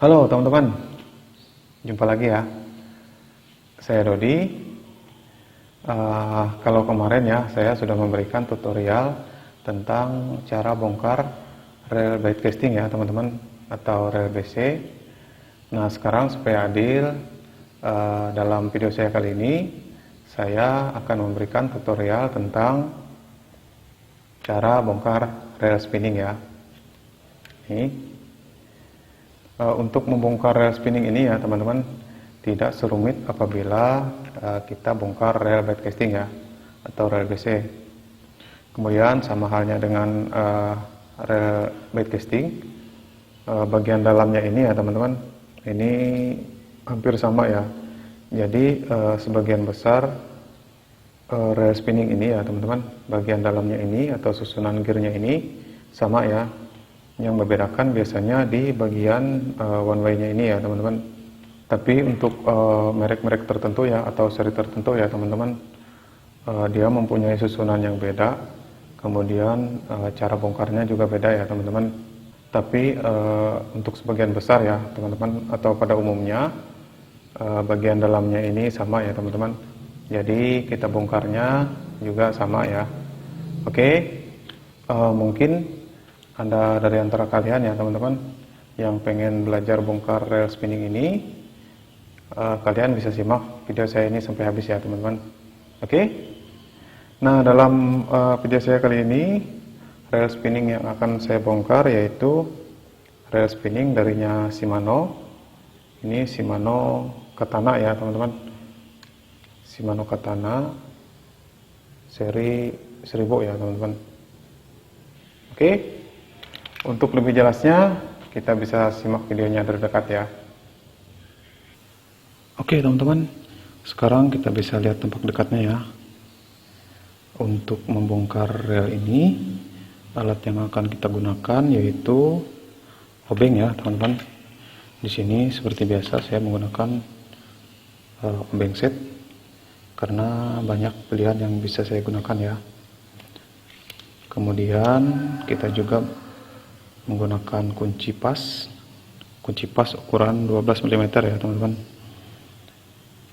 Halo teman-teman, jumpa lagi ya. Saya Dodi. Kalau kemarin ya, saya sudah memberikan tutorial tentang cara bongkar rel bait casting ya teman-teman, atau rel BC. Nah sekarang supaya adil, dalam video saya kali ini saya akan memberikan tutorial tentang cara bongkar rel spinning ya. Untuk membongkar rel spinning ini ya teman-teman, tidak serumit apabila kita bongkar rel bait casting ya, atau rel BC. Kemudian sama halnya dengan rel bait casting, bagian dalamnya ini ya teman-teman, ini hampir sama ya. Jadi sebagian besar rel spinning ini ya teman-teman, bagian dalamnya ini atau susunan gearnya ini sama ya. Yang membedakan biasanya di bagian one way-nya ini ya teman-teman. Tapi untuk merek-merek tertentu ya, atau seri tertentu ya teman-teman, dia mempunyai susunan yang beda. Kemudian cara bongkarnya juga beda ya teman-teman. Tapi untuk sebagian besar ya teman-teman, atau pada umumnya bagian dalamnya ini sama ya teman-teman. Jadi kita bongkarnya juga sama ya. Oke, mungkin Anda dari antara kalian ya teman-teman yang pengen belajar bongkar rel spinning ini, kalian bisa simak video saya ini sampai habis ya teman-teman. Oke. Nah dalam video saya kali ini, rel spinning yang akan saya bongkar yaitu rel spinning darinya Shimano. Ini Shimano Katana ya teman-teman. Shimano Katana seri 1000 ya teman-teman. Oke. Untuk lebih jelasnya, kita bisa simak videonya dari dekat ya. Oke teman-teman, sekarang kita bisa lihat tampak dekatnya ya. Untuk membongkar rel ini, alat yang akan kita gunakan yaitu obeng ya teman-teman. Di sini seperti biasa saya menggunakan obeng set, karena banyak pilihan yang bisa saya gunakan ya. Kemudian kita juga menggunakan kunci pas ukuran 12 mm ya teman-teman.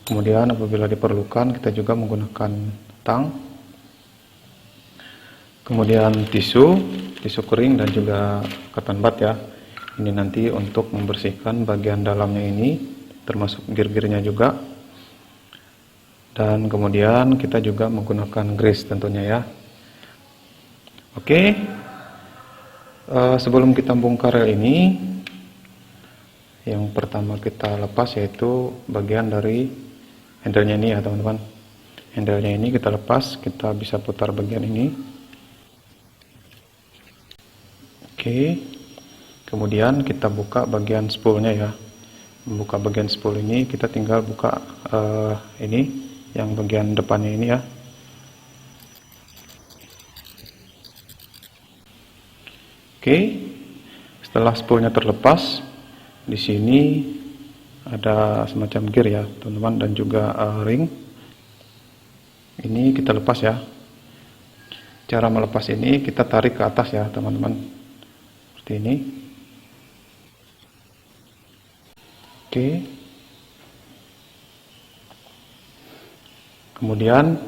Kemudian apabila diperlukan kita juga menggunakan tang, kemudian tisu kering dan juga cotton bud ya. Ini nanti untuk membersihkan bagian dalamnya ini, termasuk gear-gearnya juga. Dan kemudian kita juga menggunakan grease tentunya ya. Oke. Sebelum kita bongkar rel ini, yang pertama kita lepas yaitu bagian dari handle-nya ini ya teman-teman. Handle-nya ini kita lepas, kita bisa putar bagian ini. Oke. Kemudian kita buka bagian spoolnya ya. Membuka bagian spool ini kita tinggal buka ini yang bagian depannya ini ya. Oke, setelah spoolnya terlepas, di sini ada semacam gear ya teman-teman, dan juga ring. Ini kita lepas ya. Cara melepas ini kita tarik ke atas ya teman-teman, seperti ini. Oke. Kemudian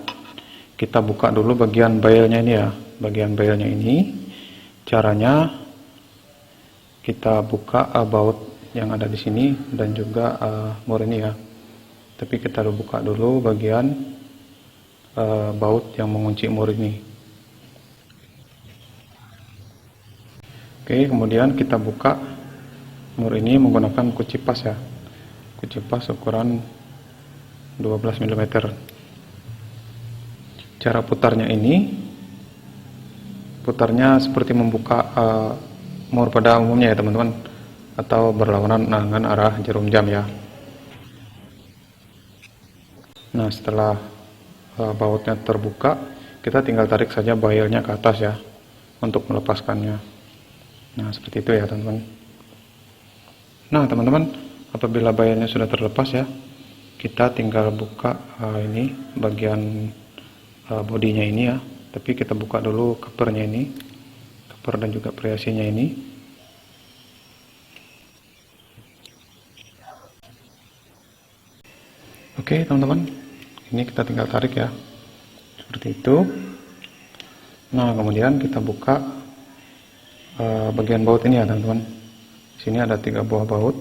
kita buka dulu bagian bailnya ini ya. Bagian bailnya ini caranya kita buka baut yang ada di sini dan juga mur ini ya. Tapi kita buka dulu bagian baut yang mengunci mur ini. Oke, kemudian kita buka mur ini menggunakan kunci pas ya. Kunci pas ukuran 12 mm. Cara putarnya ini, putarnya seperti membuka mur pada umumnya ya teman-teman, atau berlawanan dengan arah jarum jam ya. Nah setelah bautnya terbuka, kita tinggal tarik saja bailnya ke atas ya untuk melepaskannya. Nah seperti itu ya teman-teman. Nah teman-teman, apabila bailnya sudah terlepas ya, kita tinggal buka ini bagian bodinya ini ya. Tapi kita buka dulu covernya ini, cover dan juga periasinya ini. Oke teman-teman, ini kita tinggal tarik ya, seperti itu. Nah kemudian kita buka bagian baut ini ya teman-teman. Di sini ada 3 buah baut.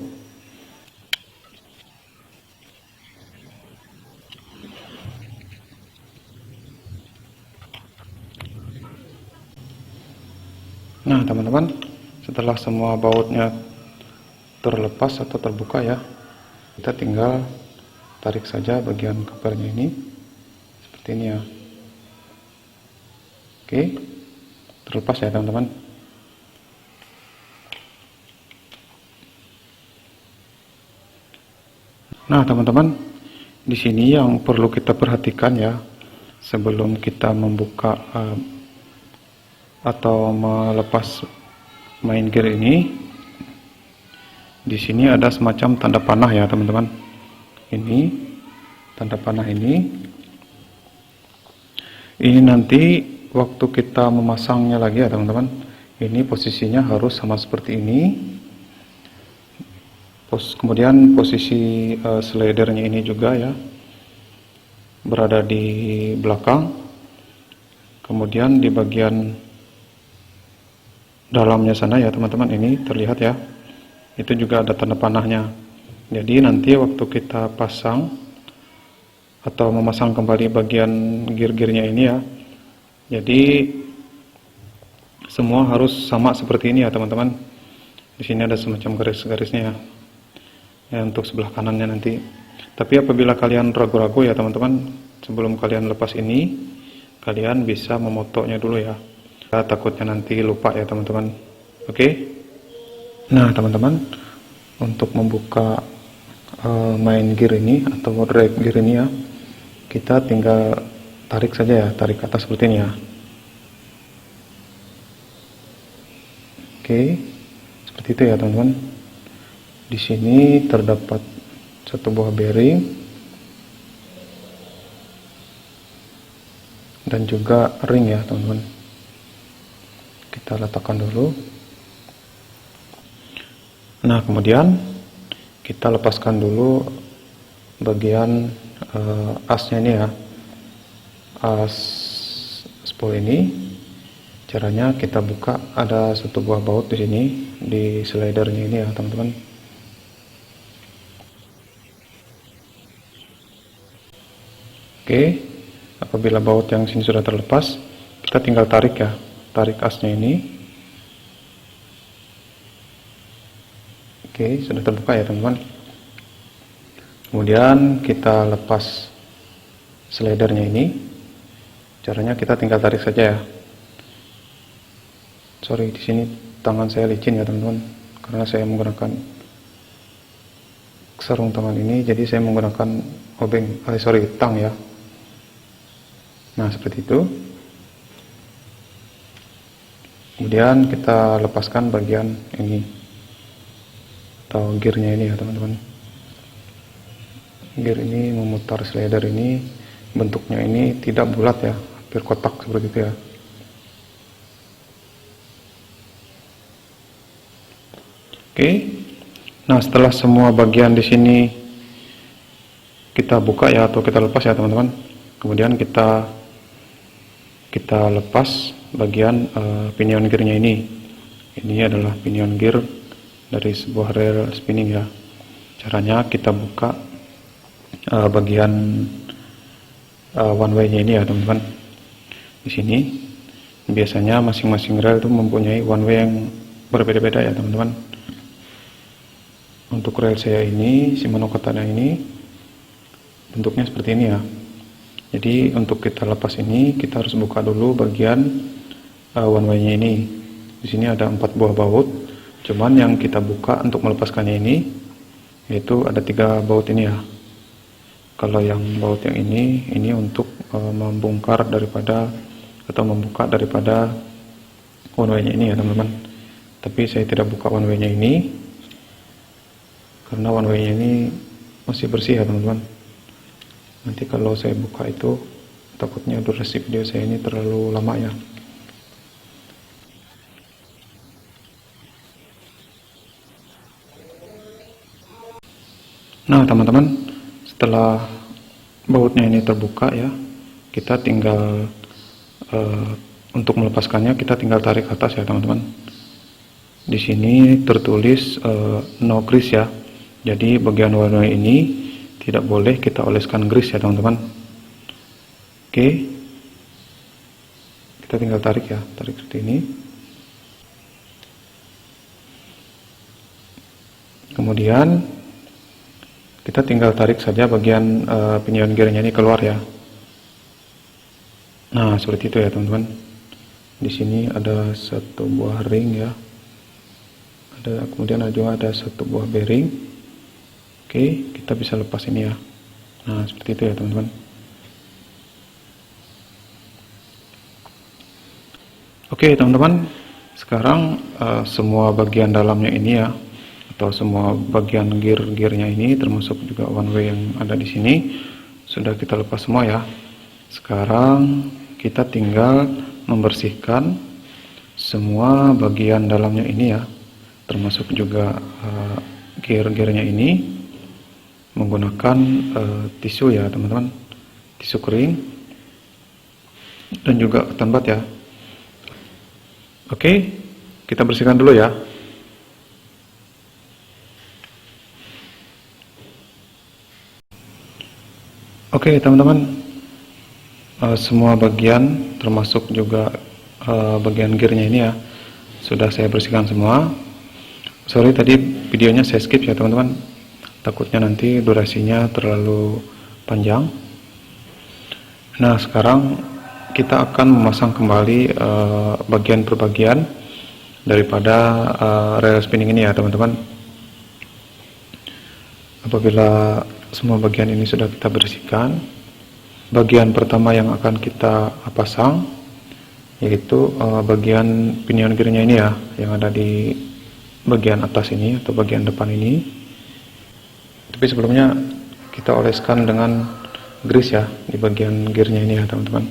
Nah teman-teman, setelah semua bautnya terlepas atau terbuka ya, kita tinggal tarik saja bagian covernya ini seperti ini ya. Oke, terlepas ya teman-teman. Nah teman-teman, di sini yang perlu kita perhatikan ya, sebelum kita membuka atau melepas main gear ini, di sini ada semacam tanda panah ya teman-teman. Ini tanda panah ini nanti waktu kita memasangnya lagi ya teman-teman, ini posisinya harus sama seperti ini. Kemudian posisi slidernya ini juga ya berada di belakang. Kemudian di bagian dalamnya sana ya teman-teman, ini terlihat ya, itu juga ada tanda panahnya. Jadi nanti waktu kita pasang atau memasang kembali bagian gear-gearnya ini ya, jadi semua harus sama seperti ini ya teman-teman. Di sini ada semacam garis-garisnya ya untuk sebelah kanannya nanti. Tapi apabila kalian ragu-ragu ya teman-teman, sebelum kalian lepas ini, kalian bisa memotoknya dulu ya. Takutnya nanti lupa ya teman-teman. Oke. Nah teman-teman, untuk membuka main gear ini atau drag gear ini ya, kita tinggal tarik saja ya, tarik ke atas seperti ini ya. Oke, seperti itu ya teman-teman. Di sini terdapat 1 buah bearing dan juga ring ya teman-teman. Kita letakkan dulu. Nah kemudian kita lepaskan dulu bagian asnya ini ya, as spool ini. Caranya kita buka, ada 1 buah baut di sini di slidernya ini ya teman-teman. Oke, apabila baut yang sini sudah terlepas, kita tinggal tarik ya, tarik asnya ini. Oke, sudah terbuka ya teman-teman. Kemudian kita lepas slidernya ini. Caranya kita tinggal tarik saja ya. Sorry, di sini tangan saya licin ya teman-teman, karena saya menggunakan sarung tangan ini, jadi saya menggunakan tang ya. Nah seperti itu. Kemudian kita lepaskan bagian ini atau gearnya ini ya teman-teman. Gear ini memutar slider ini, bentuknya ini tidak bulat ya, hampir kotak seperti itu ya. Oke. Nah, setelah semua bagian di sini kita buka ya atau kita lepas ya teman-teman. Kemudian kita lepas bagian pinion gearnya ini. Ini adalah pinion gear dari sebuah rel spinning ya. Caranya kita buka bagian one way-nya ini ya teman-teman. Di sini biasanya masing-masing rel itu mempunyai one way yang berbeda-beda ya teman-teman. Untuk rel saya ini, Shimano Katana ini bentuknya seperti ini ya. Jadi untuk kita lepas ini, kita harus buka dulu bagian one way-nya ini. Di sini ada 4 buah baut. Cuman yang kita buka untuk melepaskannya ini, yaitu ada 3 baut ini ya. Kalau yang baut yang ini untuk membongkar daripada atau membuka daripada one way-nya ini ya teman-teman. Tapi saya tidak buka one way-nya ini, karena one way-nya ini masih bersih ya teman-teman. Nanti kalau saya buka itu takutnya durasi video saya ini terlalu lama ya. Nah teman-teman, setelah bautnya ini terbuka ya, kita tinggal untuk melepaskannya kita tinggal tarik ke atas ya teman-teman. Di sini tertulis no grease ya, jadi bagian one way ini tidak boleh kita oleskan grease ya teman-teman. Oke, kita tinggal tarik ya, tarik seperti ini. Kemudian kita tinggal tarik saja bagian pinion gearnya ini keluar ya. Nah, seperti itu ya teman-teman. Di sini ada satu buah ring ya. Kemudian juga ada satu buah bearing. Oke, kita bisa lepas ini ya. Nah, seperti itu ya teman-teman. Oke teman-teman, sekarang semua bagian dalamnya ini ya, atau semua bagian gear-gearnya ini termasuk juga one way yang ada di sini sudah kita lepas semua ya. Sekarang kita tinggal membersihkan semua bagian dalamnya ini ya, termasuk juga gear-gearnya ini menggunakan tisu ya teman-teman, tisu kering dan juga ketan bat ya. Oke, kita bersihkan dulu ya. Oke teman-teman, semua bagian termasuk juga bagian gearnya ini ya sudah saya bersihkan semua. Sorry tadi videonya saya skip ya teman-teman, takutnya nanti durasinya terlalu panjang. Nah sekarang kita akan memasang kembali bagian per bagian daripada rel spinning ini ya teman-teman. Apabila semua bagian ini sudah kita bersihkan, bagian pertama yang akan kita pasang yaitu bagian pinion gearnya ini ya, yang ada di bagian atas ini atau bagian depan ini. Tapi sebelumnya kita oleskan dengan grease ya di bagian gearnya ini ya teman-teman.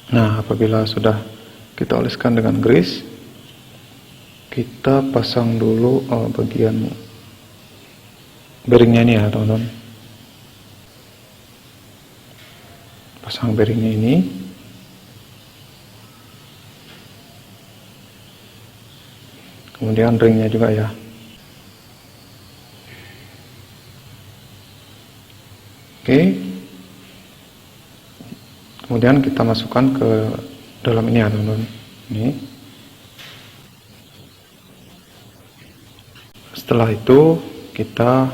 Nah, apabila sudah kita oleskan dengan grease, kita pasang dulu bagian bearingnya ini ya teman-teman. Pasang bearingnya ini. Kemudian ringnya juga ya. Oke. Kemudian kita masukkan ke dalam ini ya teman-teman. Ini. Setelah itu kita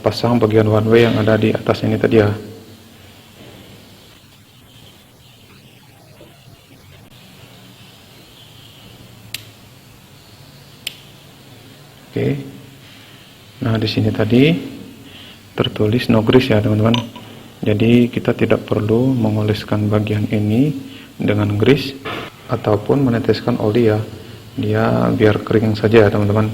pasang bagian one way yang ada di atas ini tadi ya. Oke. Nah, di sini tadi tertulis no grease ya, teman-teman. Jadi kita tidak perlu mengoleskan bagian ini dengan grease ataupun meneteskan oli ya. Dia biar kering saja ya, teman-teman.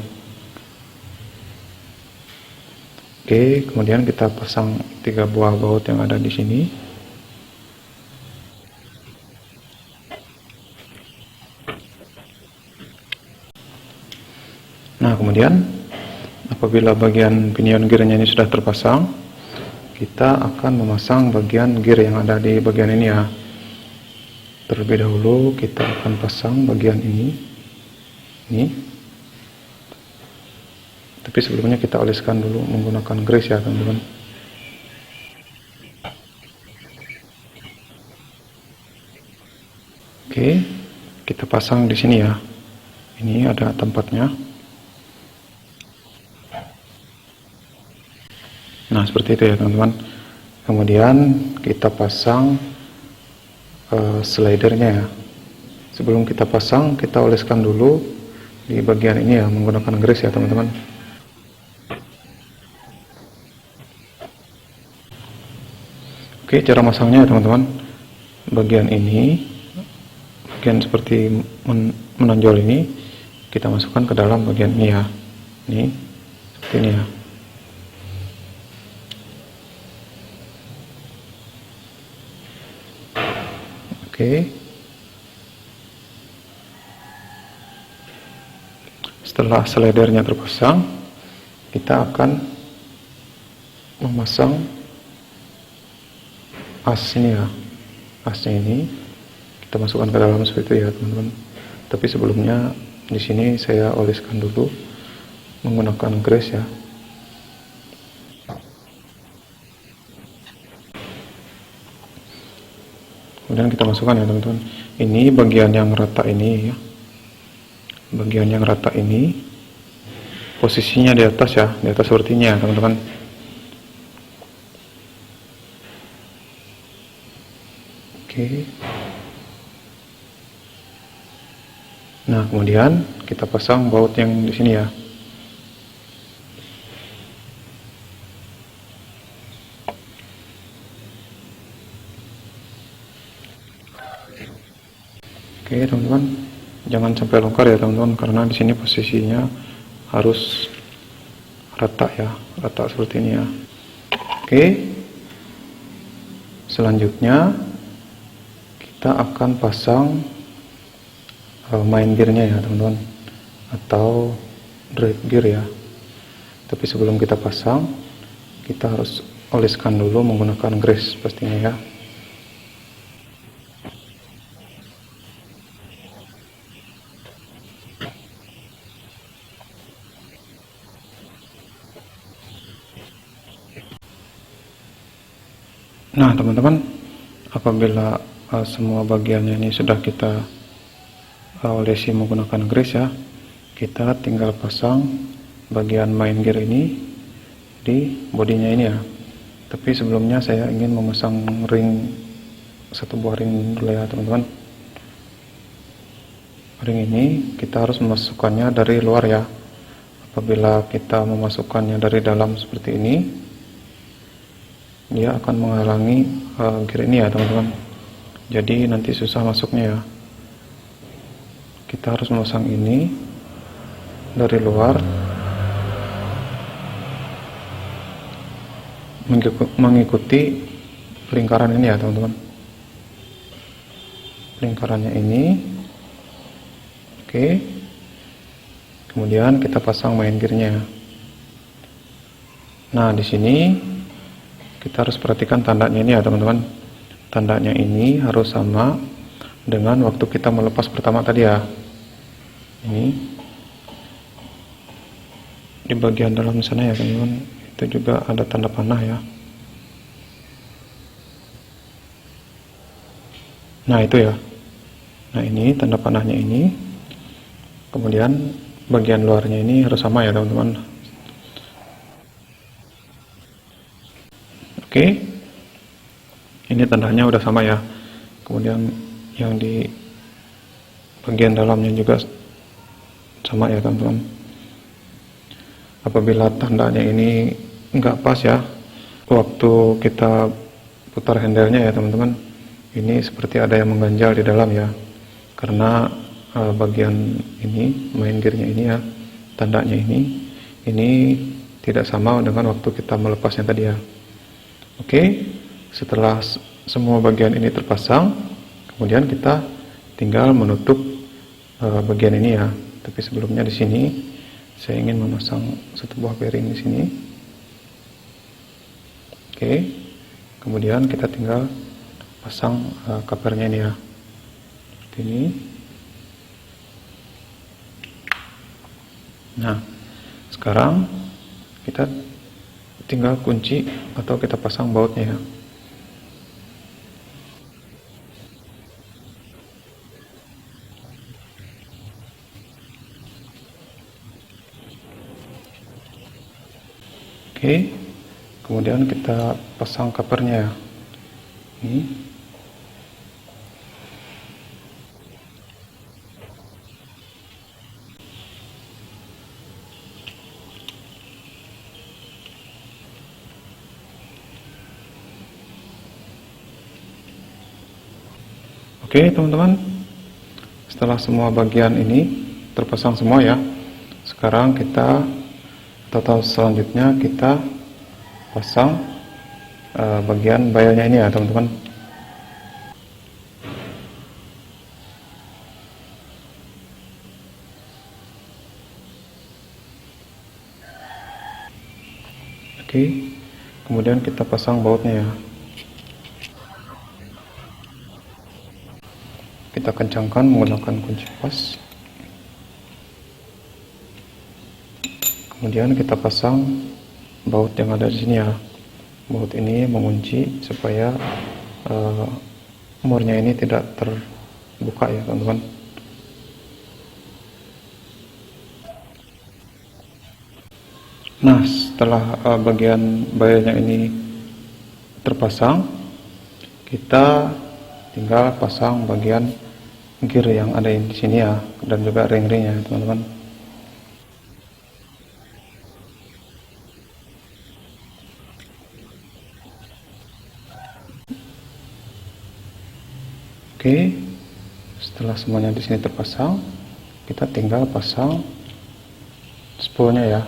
Oke, kemudian kita pasang 3 buah baut yang ada di sini. Nah, kemudian apabila bagian pinion gearnya ini sudah terpasang, kita akan memasang bagian gear yang ada di bagian ini ya. Terlebih dahulu kita akan pasang bagian ini. Tapi sebelumnya kita oleskan dulu menggunakan grease ya, teman-teman. Oke, kita pasang di sini ya. Ini ada tempatnya. Nah, seperti itu ya, teman-teman. Kemudian kita pasang slidernya ya. Sebelum kita pasang, kita oleskan dulu di bagian ini ya menggunakan grease ya, teman-teman. Oke, cara masangnya ya, teman-teman. Bagian ini, bagian seperti menonjol ini, kita masukkan ke dalam bagian ini ya. Ini, seperti ini ya. Oke. setelah slidernya terpasang, kita akan memasang as ini ya. Asnya ini kita masukkan ke dalam seperti itu ya teman-teman. Tapi sebelumnya di sini saya oleskan dulu menggunakan grease ya. Kemudian kita masukkan ya teman-teman. Ini bagian yang rata ini ya. Bagian yang rata ini posisinya di atas ya, di atas seperti ini ya teman-teman. Oke. Nah, kemudian kita pasang baut yang di sini ya. Oke teman-teman, jangan sampai longgar ya teman-teman, karena di sini posisinya harus rata ya, rata seperti ini ya. Oke, selanjutnya kita akan pasang main gearnya ya teman-teman, atau drive gear ya. Tapi sebelum kita pasang, kita harus oleskan dulu menggunakan grease pastinya ya. Nah teman-teman, apabila semua bagiannya ini sudah kita olesi menggunakan grease ya, kita tinggal pasang bagian main gear ini di bodinya ini ya. Tapi sebelumnya saya ingin memasang ring, satu buah ring dulu ya teman-teman. Ring ini kita harus memasukkannya dari luar ya. Apabila kita memasukkannya dari dalam seperti ini, dia akan menghalangi gear ini ya teman-teman. Jadi nanti susah masuknya ya. Kita harus memasang ini dari luar, mengikuti lingkaran ini ya teman-teman. Lingkarannya ini. Oke. Kemudian kita pasang main gearnya. Nah di sini kita harus perhatikan tandanya ini ya teman-teman. Tandanya ini harus sama dengan waktu kita melepas pertama tadi ya. Ini di bagian dalam sana ya teman-teman, itu juga ada tanda panah ya. Nah itu ya. Nah ini tanda panahnya ini. Kemudian bagian luarnya ini harus sama ya teman-teman. Oke, ini tandanya udah sama ya. Kemudian yang di bagian dalamnya juga sama ya teman-teman. Apabila tandanya ini nggak pas ya, waktu kita putar handle-nya ya teman-teman, ini seperti ada yang mengganjal di dalam ya, karena bagian ini main gearnya ini ya, tandanya ini tidak sama dengan waktu kita melepasnya tadi ya. Oke, setelah semua bagian ini terpasang, kemudian kita tinggal menutup bagian ini ya. Tapi sebelumnya di sini saya ingin memasang satu buah bearing di sini. Oke, kemudian kita tinggal pasang covernya ini ya, seperti ini. Nah, sekarang kita tinggal kunci atau kita pasang bautnya ya. Oke, kemudian kita pasang covernya ya. Ini. Oke teman-teman, setelah semua bagian ini terpasang semua ya, sekarang kita atau selanjutnya kita pasang bagian bailnya ini ya teman-teman. Oke, kemudian kita pasang bautnya ya. Kita kencangkan menggunakan kunci pas. Kemudian kita pasang baut yang ada di sini ya. Baut ini mengunci supaya murnya ini tidak terbuka ya teman-teman. Nah, setelah bagian bayarnya ini terpasang, kita tinggal pasang bagian gear yang ada di sini ya, dan juga ring-ringnya teman-teman. Oke, setelah semuanya di sini terpasang, kita tinggal pasang spoolnya ya.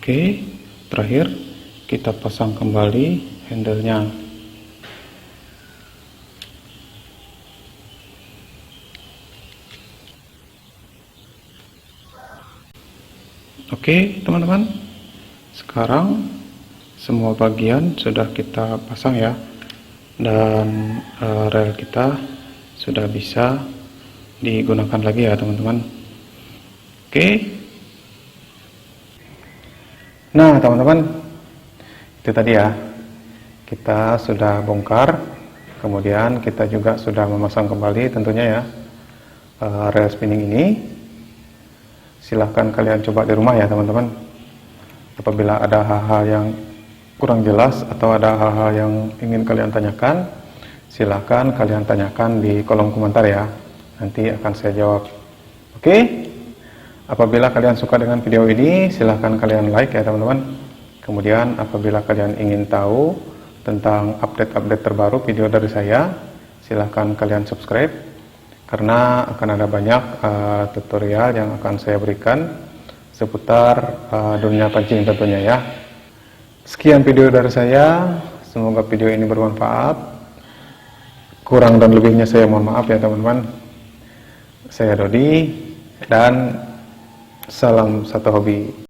Oke, terakhir kita pasang kembali handle-nya. Oke, teman-teman. Sekarang semua bagian sudah kita pasang ya. Dan rel kita sudah bisa digunakan lagi ya, teman-teman. Oke. Nah teman-teman, itu tadi ya, kita sudah bongkar, kemudian kita juga sudah memasang kembali tentunya ya rel spinning ini. Silahkan kalian coba di rumah ya teman-teman. Apabila ada hal-hal yang kurang jelas atau ada hal-hal yang ingin kalian tanyakan, silahkan kalian tanyakan di kolom komentar ya, nanti akan saya jawab. Oke? Apabila kalian suka dengan video ini, silahkan kalian like ya teman-teman. Kemudian apabila kalian ingin tahu tentang update-update terbaru video dari saya, silahkan kalian subscribe, karena akan ada banyak tutorial yang akan saya berikan seputar dunia pancing tentunya ya. Sekian video dari saya, semoga video ini bermanfaat. Kurang dan lebihnya saya mohon maaf ya teman-teman. Saya Dodi, dan salam satu hobi.